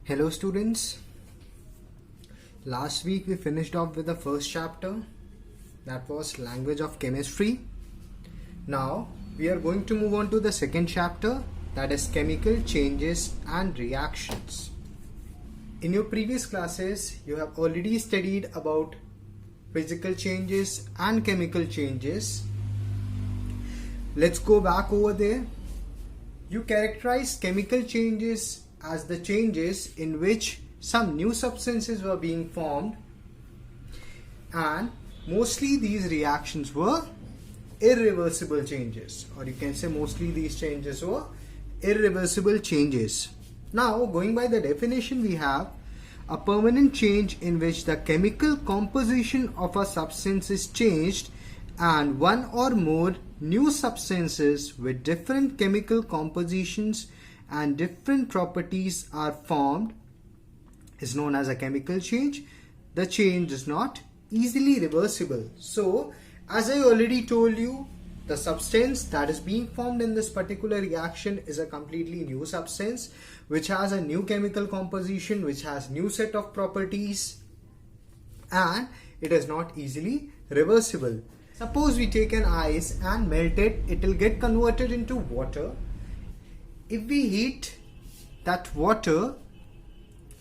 Hello students, last week we finished off with the first chapter, that was language of chemistry. Now we are going to move on to the second chapter, that is chemical changes and reactions. In your previous classes you have already studied about physical changes and chemical changes. Let's go back over there. You characterize chemical changes as the changes in which some new substances were being formed, and mostly these reactions were irreversible changes, or you can say mostly these changes were irreversible changes. Now, going by the definition, we have a permanent change in which the chemical composition of a substance is changed and one or more new substances with different chemical compositions and different properties are formed is known as a chemical change. The change is not easily reversible. So, as I already told you, the substance that is being formed in this particular reaction is a completely new substance which has a new chemical composition, which has new set of properties, and it is not easily reversible. Suppose we take an ice and melt it, it will get converted into water. If we heat that water,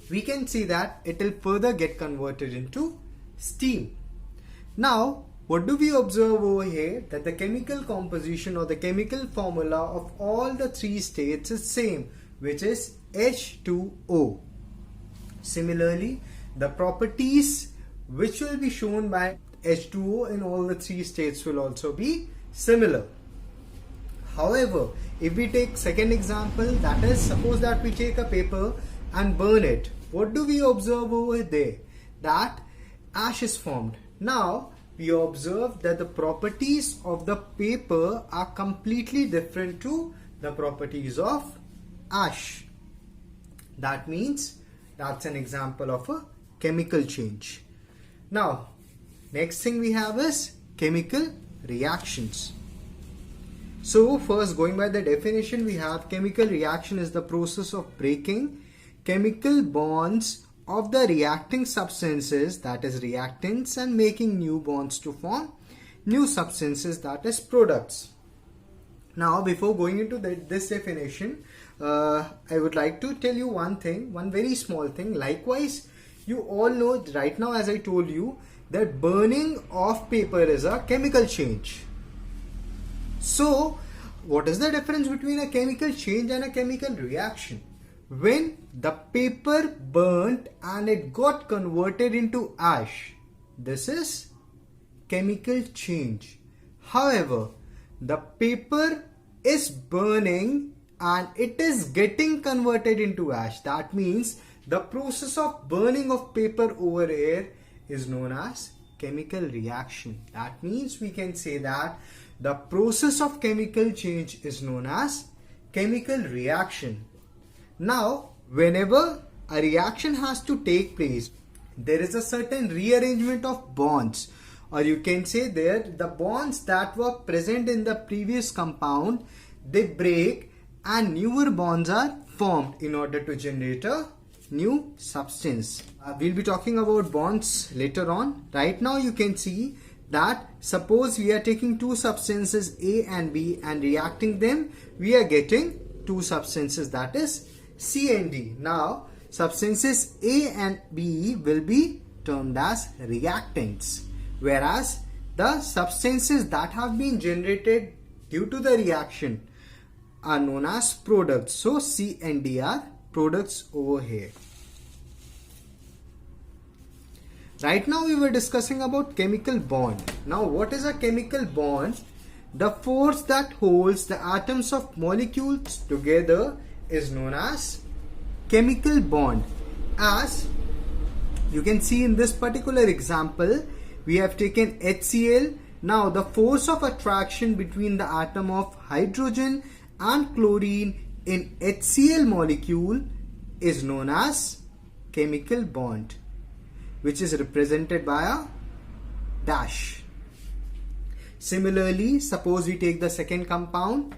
we can see that it will further get converted into steam. Now, what do we observe over here? That the chemical composition or the chemical formula of all the three states is same, which is H2O. Similarly, the properties which will be shown by H2O in all the three states will also be similar. However, if we take second example, that is, suppose that we take a paper and burn it, what do we observe over there? That ash is formed. Now, we observe that the properties of the paper are completely different to the properties of ash. That means that's an example of a chemical change. Now, next thing we have is chemical reactions. So first, going by the definition, we have chemical reaction is the process of breaking chemical bonds of the reacting substances, that is reactants, and making new bonds to form new substances, that is products. Now, before going into this definition, I would like to tell you one thing, one very small thing. Likewise, you all know right now, as I told you, that burning of paper is a chemical change. So, what is the difference between a chemical change and a chemical reaction? When the paper burnt and it got converted into ash, this is chemical change. However, the paper is burning and it is getting converted into ash. That means the process of burning of paper over here is known as chemical reaction. That means we can say that the process of chemical change is known as chemical reaction. Now, whenever a reaction has to take place, there is a certain rearrangement of bonds, or you can say there the bonds that were present in the previous compound, they break and newer bonds are formed in order to generate a new substance. We'll be talking about bonds later on. Right now you can see that suppose we are taking two substances A and B and reacting them, we are getting two substances, that is C and D. Now, substances A and B will be termed as reactants, whereas the substances that have been generated due to the reaction are known as products. So, C and D are products over here. Right now we were discussing about chemical bond. Now, what is a chemical bond? The force that holds the atoms of molecules together is known as chemical bond. As you can see in this particular example, we have taken HCl. Now, the force of attraction between the atom of hydrogen and chlorine in HCl molecule is known as chemical bond, which is represented by a dash. Similarly, suppose we take the second compound,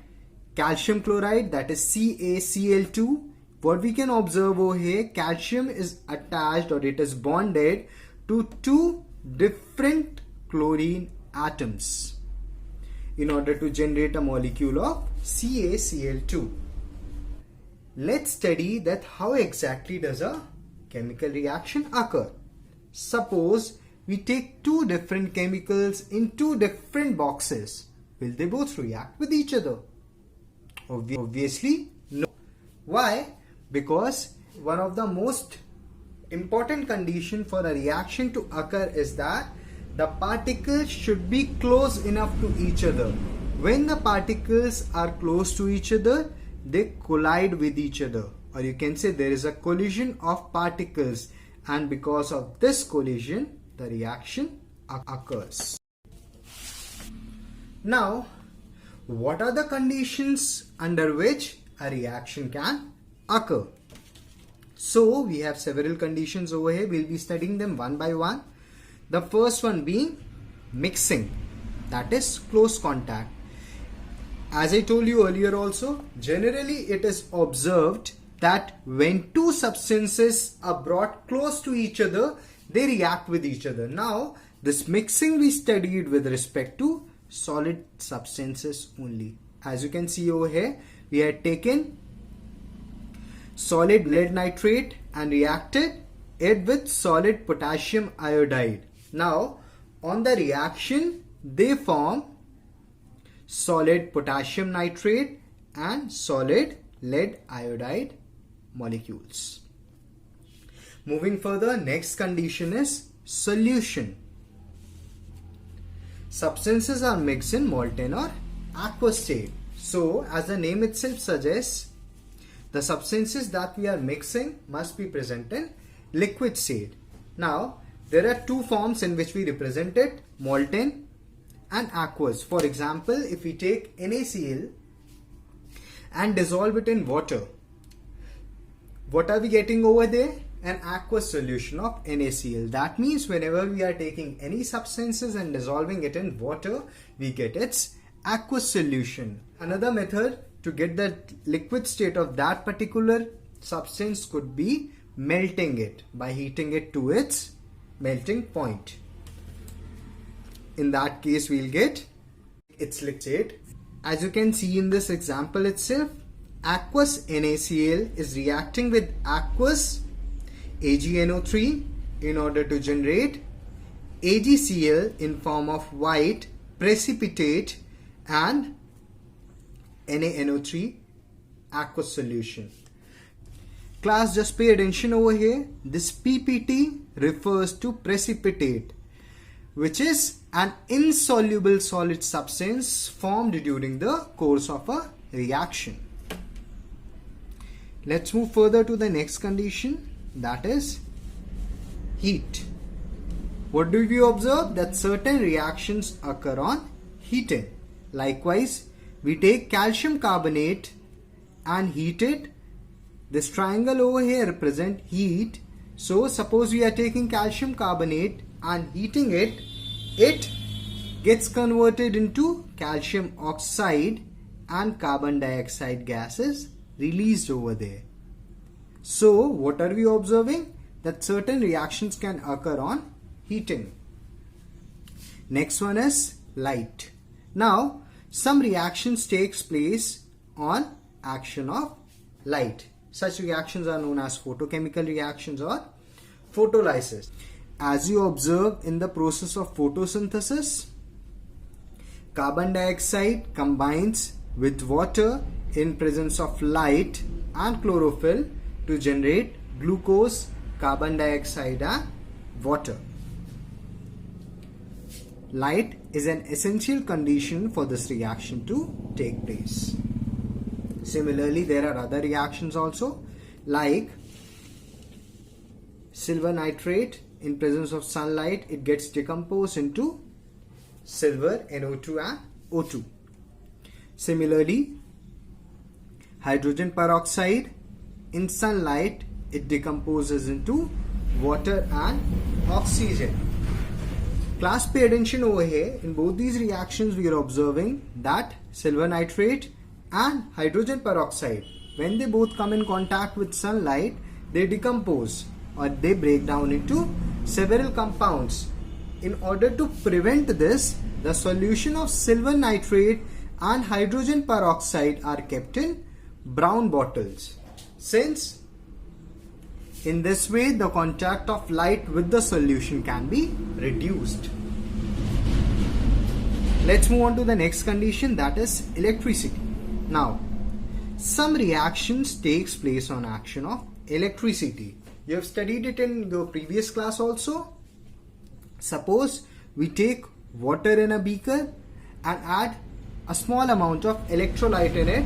calcium chloride, that is CaCl2, what we can observe over here, calcium is attached or it is bonded to two different chlorine atoms in order to generate a molecule of CaCl2. Let's study that how exactly does a chemical reaction occur. Suppose we take two different chemicals in two different boxes. Will they both react with each other? Obviously, no. Why? Because one of the most important condition for a reaction to occur is that the particles should be close enough to each other. When the particles are close to each other, they collide with each other, or you can say there is a collision of particles, and because of this collision the reaction occurs. Now, what are the conditions under which a reaction can occur? So we have several conditions over here. We'll be studying them one by one. The first one being mixing, that is close contact. As I told you earlier also, generally it is observed that when two substances are brought close to each other, they react with each other. Now, this mixing we studied with respect to solid substances only. As you can see over here, we had taken solid lead nitrate and reacted it with solid potassium iodide. Now, on the reaction, they form solid potassium nitrate and solid lead iodide molecules. Moving further, next condition is solution. Substances are mixed in molten or aqueous state. So, as the name itself suggests, the substances that we are mixing must be present in liquid state. Now, there are two forms in which we represent it, molten and aqueous. For example, if we take NaCl and dissolve it in water, what are we getting over there? An aqueous solution of NaCl. That means whenever we are taking any substances and dissolving it in water, we get its aqueous solution. Another method to get the liquid state of that particular substance could be melting it by heating it to its melting point. In that case, we'll get its liquid state. As you can see in this example itself, aqueous NaCl is reacting with aqueous AgNO3 in order to generate AgCl in form of white precipitate and NaNO3 aqueous solution. Class, just pay attention over here. This PPT refers to precipitate, which is an insoluble solid substance formed during the course of a reaction. Let's move further to the next condition, that is heat. What do we observe? That certain reactions occur on heating. Likewise, we take calcium carbonate and heat it. This triangle over here represents heat. So suppose we are taking calcium carbonate and heating it, it gets converted into calcium oxide and carbon dioxide gases released over there. So what are we observing? That certain reactions can occur on heating. Next one is light. Now, some reactions takes place on action of light. Such reactions are known as photochemical reactions or photolysis. As you observe in the process of photosynthesis, carbon dioxide combines with water in presence of light and chlorophyll to generate glucose, carbon dioxide and water. Light is an essential condition for this reaction to take place. Similarly, there are other reactions also, like silver nitrate. In presence of sunlight, it gets decomposed into silver, NO2 and O2. Similarly, hydrogen peroxide, in sunlight, it decomposes into water and oxygen. Class, pay attention over here. In both these reactions, we are observing that silver nitrate and hydrogen peroxide when they both come in contact with sunlight, they decompose or they break down into several compounds. In order to prevent this, the solution of silver nitrate and hydrogen peroxide are kept in brown bottles. Since in this way the contact of light with the solution can be reduced. Let's move on to the next condition, that is electricity. Now, some reactions takes place on action of electricity. You have studied it in the previous class also. Suppose we take water in a beaker and add a small amount of electrolyte in it.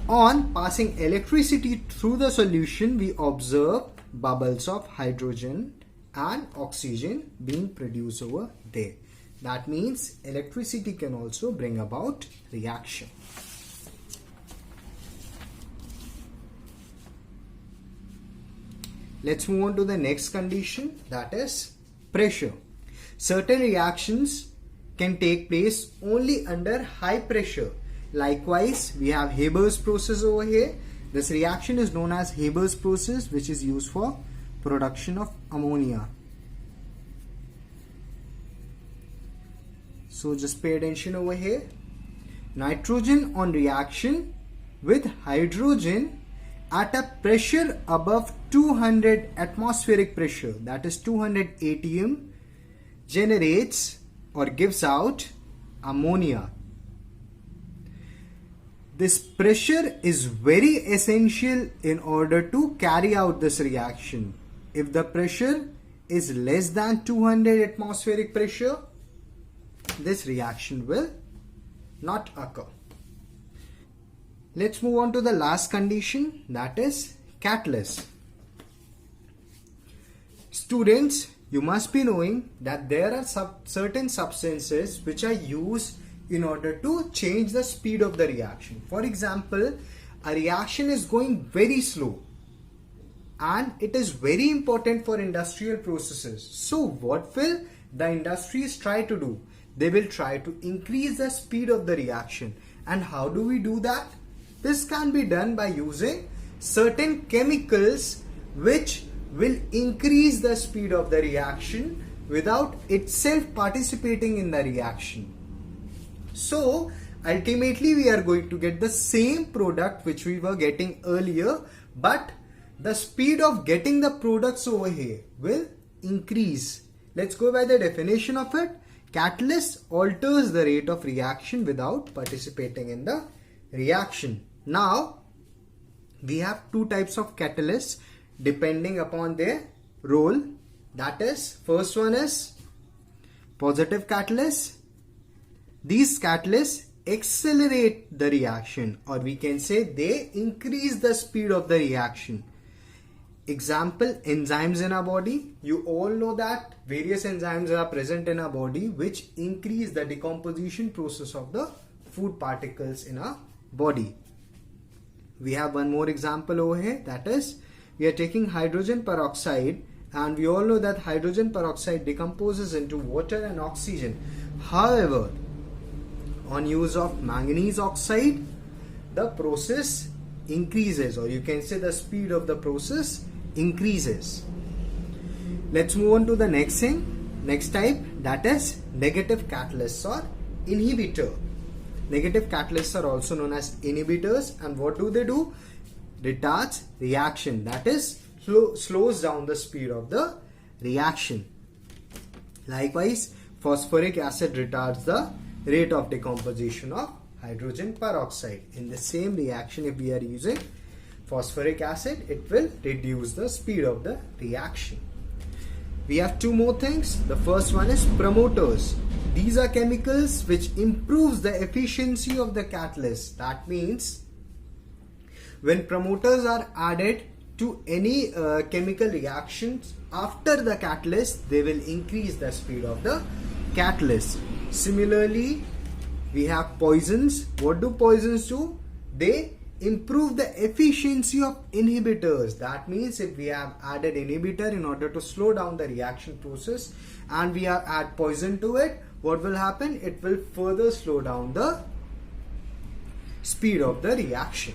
On passing electricity through the solution, we observe bubbles of hydrogen and oxygen being produced over there. That means electricity can also bring about reaction. Let's move on to the next condition, that is pressure. Certain reactions can take place only under high pressure. Likewise, we have Haber's process over here. This reaction is known as Haber's process, which is used for production of ammonia. So just pay attention over here. Nitrogen on reaction with hydrogen at a pressure above 200 atmospheric pressure, that is 200 atm, generates or gives out ammonia. This pressure is very essential in order to carry out this reaction. If the pressure is less than 200 atmospheric pressure, this reaction will not occur. Let's move on to the last condition, that is catalyst. Students, you must be knowing that there are certain substances which are used in order to change the speed of the reaction. For example, a reaction is going very slow and it is very important for industrial processes. So what will the industries try to do? They will try to increase the speed of the reaction. And how do we do that? This can be done by using certain chemicals which will increase the speed of the reaction without itself participating in the reaction. So ultimately we are going to get the same product which we were getting earlier, but the speed of getting the products over here will increase. Let's go by the definition of it. Catalyst alters the rate of reaction without participating in the reaction. Now, we have two types of catalysts depending upon their role. That is, first one is positive catalyst. These catalysts accelerate the reaction, or we can say they increase the speed of the reaction. Example, enzymes in our body. You all know that various enzymes are present in our body which increase the decomposition process of the food particles in our body. We have one more example over here, that is, we are taking hydrogen peroxide, and we all know that hydrogen peroxide decomposes into water and oxygen. However, on use of manganese oxide, the process increases, or you can say the speed of the process increases. Let's move on to the next type, that is negative catalysts or inhibitor. Negative catalysts are also known as inhibitors, and what do? Retards reaction, that is slows down the speed of the reaction. Likewise, phosphoric acid retards the rate of decomposition of hydrogen peroxide. In the same reaction, if we are using phosphoric acid, it will reduce the speed of the reaction. We have two more things. The first one is promoters. These are chemicals which improves the efficiency of the catalyst. That means when promoters are added to any chemical reactions after the catalyst, they will increase the speed of the catalyst. Similarly, we have poisons. What do poisons do? They improve the efficiency of inhibitors. That means if we have added inhibitor in order to slow down the reaction process and we have add poison to it, what will happen? It will further slow down the speed of the reaction.